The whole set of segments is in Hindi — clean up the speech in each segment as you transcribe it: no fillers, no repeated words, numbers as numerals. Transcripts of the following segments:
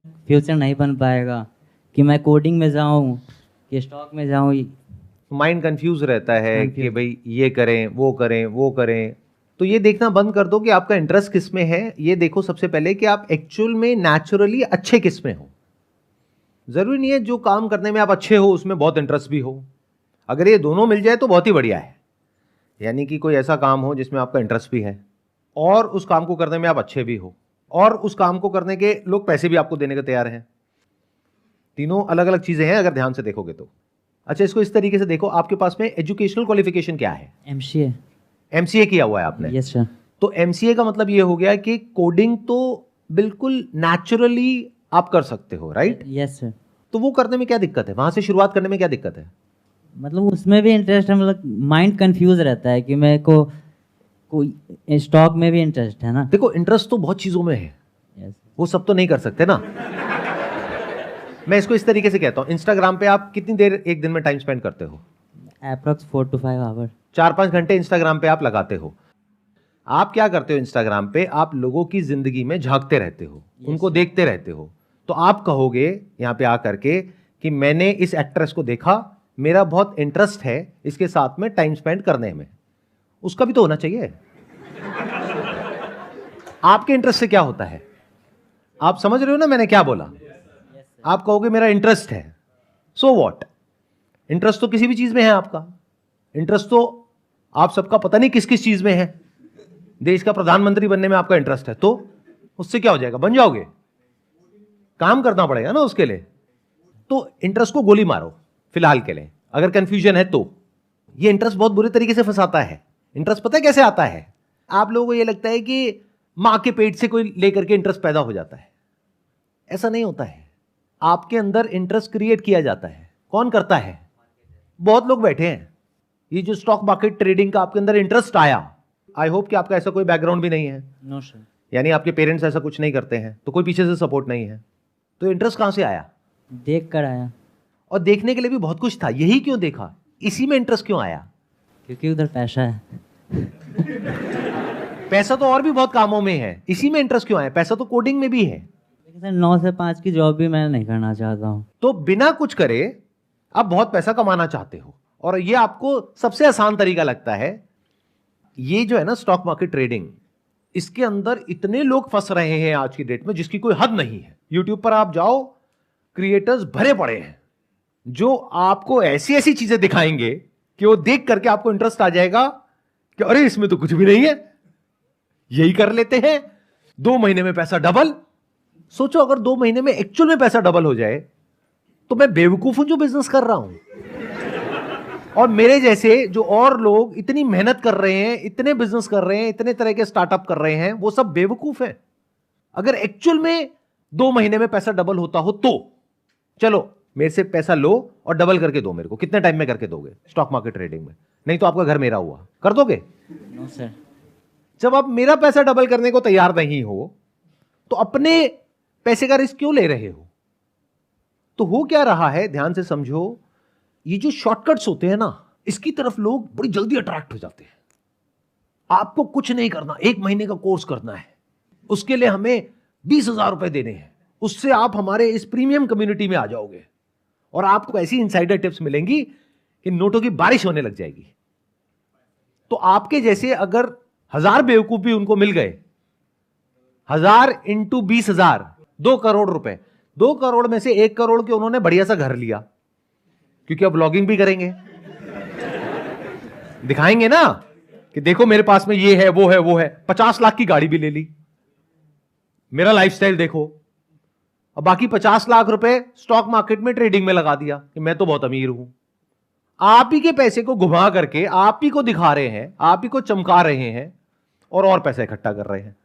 फ्यूचर नहीं बन पाएगा कि मैं कोडिंग में जाऊँ कि स्टॉक में जाऊँ। माइंड कंफ्यूज रहता है कि Confused। भाई ये करें वो करें वो करें। तो ये देखना बंद कर दो कि आपका इंटरेस्ट किस में है। ये देखो सबसे पहले कि आप एक्चुअल में नेचुरली अच्छे किस में हो। जरूरी नहीं है जो काम करने में आप अच्छे हो उसमें बहुत इंटरेस्ट भी हो। अगर ये दोनों मिल जाए तो बहुत ही बढ़िया है। यानी कि कोई ऐसा काम हो जिसमें आपका इंटरेस्ट भी है और उस काम को करने में आप अच्छे भी हो और उस काम को करने के लोग पैसे भी आपको देने को तैयार हैं। तीनों अलग अलग चीजें हैं अगर ध्यान से देखोगे तो। अच्छा, इसको इस तरीके से देखो, आपके पास में एजुकेशनल क्वालिफिकेशन क्या है? MCA। एमसीए किया हुआ है आपने? Yes sir. तो एमसीए का मतलब ये हो गया कि कोडिंग तो बिल्कुल नेचुरली आप कर सकते हो, राइट? Yes sir. तो वो करने में क्या दिक्कत है? वहां से शुरुआत करने में क्या दिक्कत है? मतलब उसमें भी इंटरेस्ट है, मतलब माइंड कंफ्यूज रहता है कि मेरे को कोई स्टॉक में भी इंटरेस्ट है ना। देखो, इंटरेस्ट तो बहुत चीजों में है, यस। वो सब तो नहीं कर सकते ना। मैं इसको इस तरीके से कहता हूं, इंस्टाग्राम पे आप कितनी देर एक दिन में टाइम स्पेंड करते हो? Approx 4 to 5 our. 4-5 घंटे इंस्टाग्राम पे आप लगाते हो। आप क्या करते हो इंस्टाग्राम पे? आप लोगों की जिंदगी में झांकते रहते हो, उनको देखते रहते हो। तो आप कहोगे यहां पे आकर के कि मैंने इस एक्ट्रेस को देखा, मेरा बहुत इंटरेस्ट है इसके साथ में टाइम स्पेंड करने में। उसका भी तो होना चाहिए। आपके इंटरेस्ट से क्या होता है? आप समझ रहे हो ना मैंने क्या बोला? आप कहोगे मेरा इंटरेस्ट है, सो व्हाट? इंटरेस्ट तो किसी भी चीज में है आपका। इंटरेस्ट तो आप सबका पता नहीं किस किस चीज में है। देश का प्रधानमंत्री बनने में आपका इंटरेस्ट है, तो उससे क्या हो जाएगा? बन जाओगे? काम करना पड़ेगा ना उसके लिए। तो इंटरेस्ट को गोली मारो फिलहाल के लिए, अगर कंफ्यूजन है तो। ये इंटरेस्ट बहुत बुरे तरीके से फंसाता है। इंटरेस्ट पता है कैसे आता है? आप लोगों को ये लगता है कि मां के पेट से कोई लेकर के इंटरेस्ट पैदा हो जाता है। ऐसा नहीं होता है। आपके अंदर इंटरेस्ट क्रिएट किया जाता है। कौन करता है? बहुत लोग बैठे हैं। ये जो स्टॉक मार्केट ट्रेडिंग का आपके अंदर इंटरेस्ट आया, आई होप कि आपका ऐसा कोई बैकग्राउंड भी नहीं है। No sir. यानी आपके पेरेंट्स ऐसा कुछ नहीं करते हैं, तो कोई पीछे से सपोर्ट नहीं है। तो इंटरेस्ट कहां से आया? देख कर आया। और देखने के लिए भी बहुत कुछ था, यही क्यों देखा? इसी में इंटरेस्ट क्यों आया? क्योंकि उधर पैसा है। पैसा तो और भी बहुत कामों में है, इसी में इंटरेस्ट क्यों आया? पैसा तो कोडिंग में भी है। लेकिन सर 9 से 5 की जॉब भी मैं नहीं करना चाहता हूँ। तो बिना कुछ करे आप बहुत पैसा कमाना चाहते हो और ये आपको सबसे आसान तरीका लगता है। ये जो है ना स्टॉक मार्केट ट्रेडिंग, इसके अंदर इतने लोग फंस रहे हैं आज की डेट में जिसकी कोई हद नहीं है। यूट्यूब पर आप जाओ, क्रिएटर्स भरे पड़े हैं जो आपको ऐसी ऐसी चीजें दिखाएंगे कि वो देख करके आपको इंटरेस्ट आ जाएगा कि अरे इसमें तो कुछ भी नहीं है, यही कर लेते हैं, 2 महीने में पैसा डबल। सोचो अगर 2 महीने में एक्चुअल में पैसा डबल हो जाए तो मैं बेवकूफ हूं जो बिजनेस कर रहा हूं। और मेरे जैसे जो और लोग इतनी मेहनत कर रहे हैं, इतने बिजनेस कर रहे हैं, इतने तरह के स्टार्टअप कर रहे हैं, वो सब बेवकूफ है। अगर एक्चुअल में 2 महीने में पैसा डबल होता हो तो चलो मेरे से पैसा लो और डबल करके दो मेरे को। कितने टाइम में करके दोगे स्टॉक मार्केट ट्रेडिंग में? नहीं तो आपका घर मेरा हुआ, कर दोगे? No sir. जब आप मेरा पैसा डबल करने को तैयार नहीं हो तो अपने पैसे का रिस्क क्यों ले रहे हो? तो हो क्या रहा है, ध्यान से समझो। ये जो शॉर्टकट्स होते हैं ना, इसकी तरफ लोग बड़ी जल्दी अट्रैक्ट हो जाते हैं। आपको कुछ नहीं करना, 1 महीने का कोर्स करना है, उसके लिए हमें 20,000 रुपए देने हैं, उससे आप हमारे इस प्रीमियम कम्युनिटी में आ जाओगे और आपको ऐसी इनसाइडर टिप्स मिलेंगी कि नोटों की बारिश होने लग जाएगी। तो आपके जैसे अगर 1000 बेवकूफ भी उनको मिल गए, 1000 इंटू 20,000, 2 करोड़ रुपए। 2 करोड़ में से 1 करोड़ के उन्होंने बढ़िया सा घर लिया, क्योंकि अब ब्लॉगिंग भी करेंगे, दिखाएंगे ना कि देखो मेरे पास में ये है वो है वो है। 50 लाख की गाड़ी भी ले ली, मेरा लाइफस्टाइल देखो। अब बाकी 50 लाख रुपए स्टॉक मार्केट में ट्रेडिंग में लगा दिया कि मैं तो बहुत अमीर हूं। आप ही के पैसे को घुमा करके आप ही को दिखा रहे हैं, आप ही को चमका रहे हैं और पैसा इकट्ठा कर रहे हैं।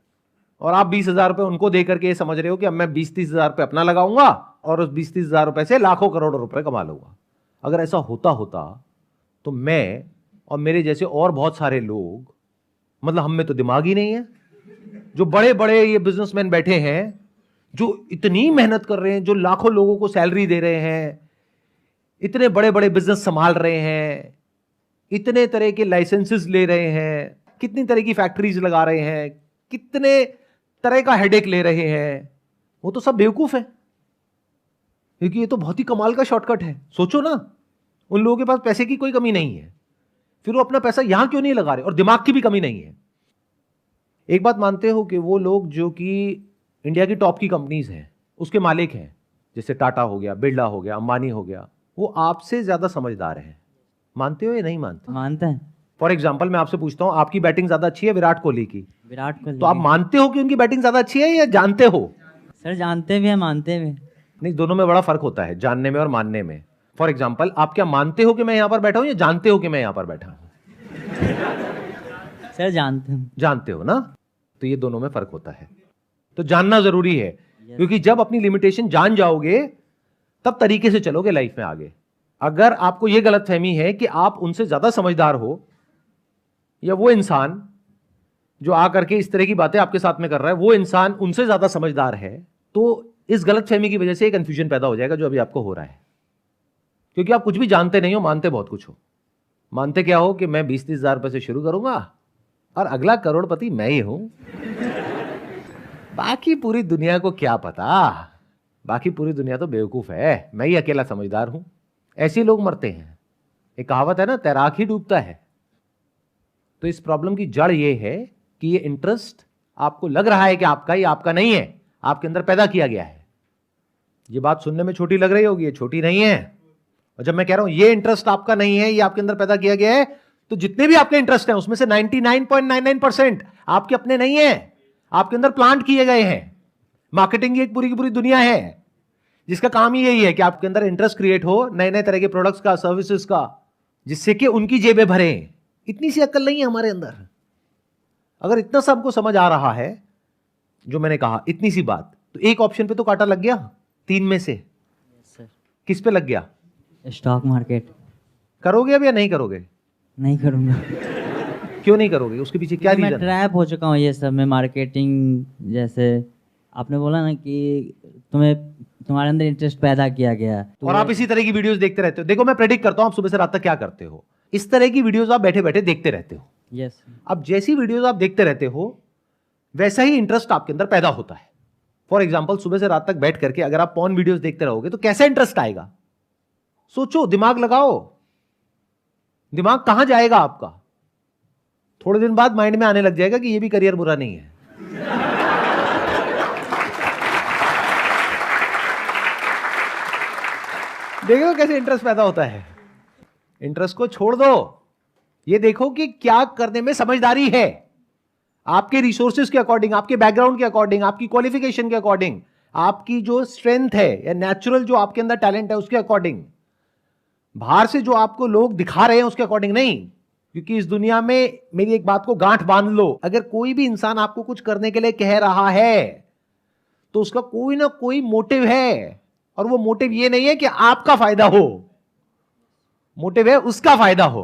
और आप 20,000 रुपए उनको देकर के समझ रहे हो कि अब मैं 20-30 हजार रुपए अपना लगाऊंगा और उस 20-30 हजार रुपए से लाखों करोड़ों रुपए कमा लूंगा। अगर ऐसा होता तो मैं और मेरे जैसे और बहुत सारे लोग, मतलब हम में तो दिमाग ही नहीं है। जो बड़े बड़े ये बिजनेसमैन बैठे हैं जो इतनी मेहनत कर रहे हैं, जो लाखों लोगों को सैलरी दे रहे हैं, इतने बड़े बड़े बिजनेस संभाल रहे हैं, इतने तरह के लाइसेंसेस ले रहे हैं, कितनी तरह की फैक्ट्रीज लगा रहे हैं, कितने तरह का हेडेक ले रहे हैं, वो तो सब बेवकूफ है। क्योंकि ये तो बहुत ही कमाल का शॉर्टकट है। सोचो ना, उन लोगों के पास पैसे की कोई कमी नहीं है, फिर वो अपना पैसा यहां क्यों नहीं लगा रहे, और दिमाग की भी कमी नहीं है। एक बात मानते हो कि वो लोग जो कि इंडिया की टॉप की कंपनीज हैं उसके मालिक हैं, जैसे टाटा हो गया, बिरला हो गया, अंबानी हो गया, वो आपसे ज्यादा समझदार हैं। मानते हो या नहीं मानते? मानते हैं। फॉर एग्जाम्पल मैं आपसे पूछता हूं, आपकी बैटिंग ज्यादा अच्छी है विराट कोहली की, विराट कोहली। तो आप मानते हो कि उनकी बैटिंग ज्यादा अच्छी है या जानते हो? सर जानते भी हैं, मानते भी। नहीं, दोनों में बड़ा फर्क होता है, जानने में और मानने में। फॉर एग्जाम्पल, आप क्या मानते हो कि मैं यहां पर बैठा हूं या जानते हो कि मैं यहां पर बैठा हूं? सर जानते हैं। जानते हो ना, तो ये दोनों में फर्क होता है। तो जानना जरूरी है, क्योंकि जब अपनी लिमिटेशन जान जाओगे तब तरीके से चलोगे लाइफ में आगे। अगर आपको यह गलतफहमी है कि आप उनसे ज्यादा समझदार हो, या वो इंसान जो आकर के इस तरह की बातें आपके साथ में कर रहा है वो इंसान उनसे ज्यादा समझदार है, तो इस गलतफहमी की वजह से एक कंफ्यूजन पैदा हो जाएगा जो अभी आपको हो रहा है। क्योंकि आप कुछ भी जानते नहीं हो, मानते बहुत कुछ हो। मानते क्या हो कि मैं 20-30 हजार रुपए से शुरू करूंगा और अगला करोड़पति मैं ही हूं। बाकी पूरी दुनिया को क्या पता, बाकी पूरी दुनिया तो बेवकूफ है, मैं ही अकेला समझदार हूं। ऐसे लोग मरते हैं। एक कहावत है ना, तैराक ही डूबता है। तो इस प्रॉब्लम की जड़ ये है कि ये इंटरेस्ट आपको लग रहा है कि आपका ही, आपका नहीं है, आपके अंदर पैदा किया गया है। ये बात सुनने में छोटी लग रही होगी, ये छोटी नहीं है। और जब मैं कह रहा हूं ये इंटरेस्ट आपका नहीं है, ये आपके अंदर पैदा किया गया है, तो जितने भी आपके इंटरेस्ट हैं उसमें से 99.99% आपके अपने नहीं है, आपके अंदर प्लांट किए गए हैं। मार्केटिंग की एक पूरी की पूरी दुनिया है जिसका काम ही यही है कि आपके अंदर इंटरेस्ट क्रिएट हो नए नए तरह के प्रोडक्ट्स का, सर्विसेज का, जिससे कि उनकी जेबें भरे। इतनी सी अक्ल नहीं है हमारे अंदर। अगर इतना सा हमको समझ आ रहा है, जो मैंने कहा इतनी सी बात, तो एक ऑप्शन पे तो कांटा लग गया 3 में से। सर किस पे लग गया? Stock market. करोगे अब या नहीं करोगे? नहीं करूँगा। क्यों नहीं करोगे? उसके पीछे क्या मैं रीजन? ट्रैप हो चुका हूँ ये सब में। मार्केटिंग, जैसे आपने बोला ना कि तुम्हारे अंदर इंटरेस्ट पैदा किया गया, तो और आप इसी तरह की वीडियोस देखते रहते हो। देखो मैं प्रेडिक्ट करता हूं आप सुबह से रात तक क्या करते हो। इस तरह की वीडियोस आप बैठे बैठे देखते रहते हो। यस। अब जैसी वीडियोस आप देखते रहते हो वैसा ही इंटरेस्ट आपके अंदर पैदा होता है। फॉर एग्जाम्पल, सुबह से रात तक बैठ करके अगर आप पॉर्न वीडियोस देखते रहोगे तो कैसा इंटरेस्ट आएगा? सोचो, दिमाग लगाओ। दिमाग कहां जाएगा आपका? थोड़े दिन बाद माइंड में आने लग जाएगा कि ये भी करियर बुरा नहीं है। देखो कैसे इंटरेस्ट पैदा होता है। इंटरेस्ट को छोड़ दो, ये देखो कि क्या करने में समझदारी है। आपके रिसोर्सेज के अकॉर्डिंग, आपके बैकग्राउंड के अकॉर्डिंग, आपकी क्वालिफिकेशन के अकॉर्डिंग, आपकी जो स्ट्रेंथ है या नेचुरल जो आपके अंदर टैलेंट है उसके अकॉर्डिंग, बाहर से जो आपको लोग दिखा रहे हैं उसके अकॉर्डिंग नहीं। क्योंकि इस दुनिया में मेरी एक बात को गांठ बांध लो, अगर कोई भी इंसान आपको कुछ करने के लिए कह रहा है तो उसका कोई ना कोई मोटिव है, और वो मोटिव ये नहीं है कि आपका फायदा हो, मोटिव है उसका फायदा हो।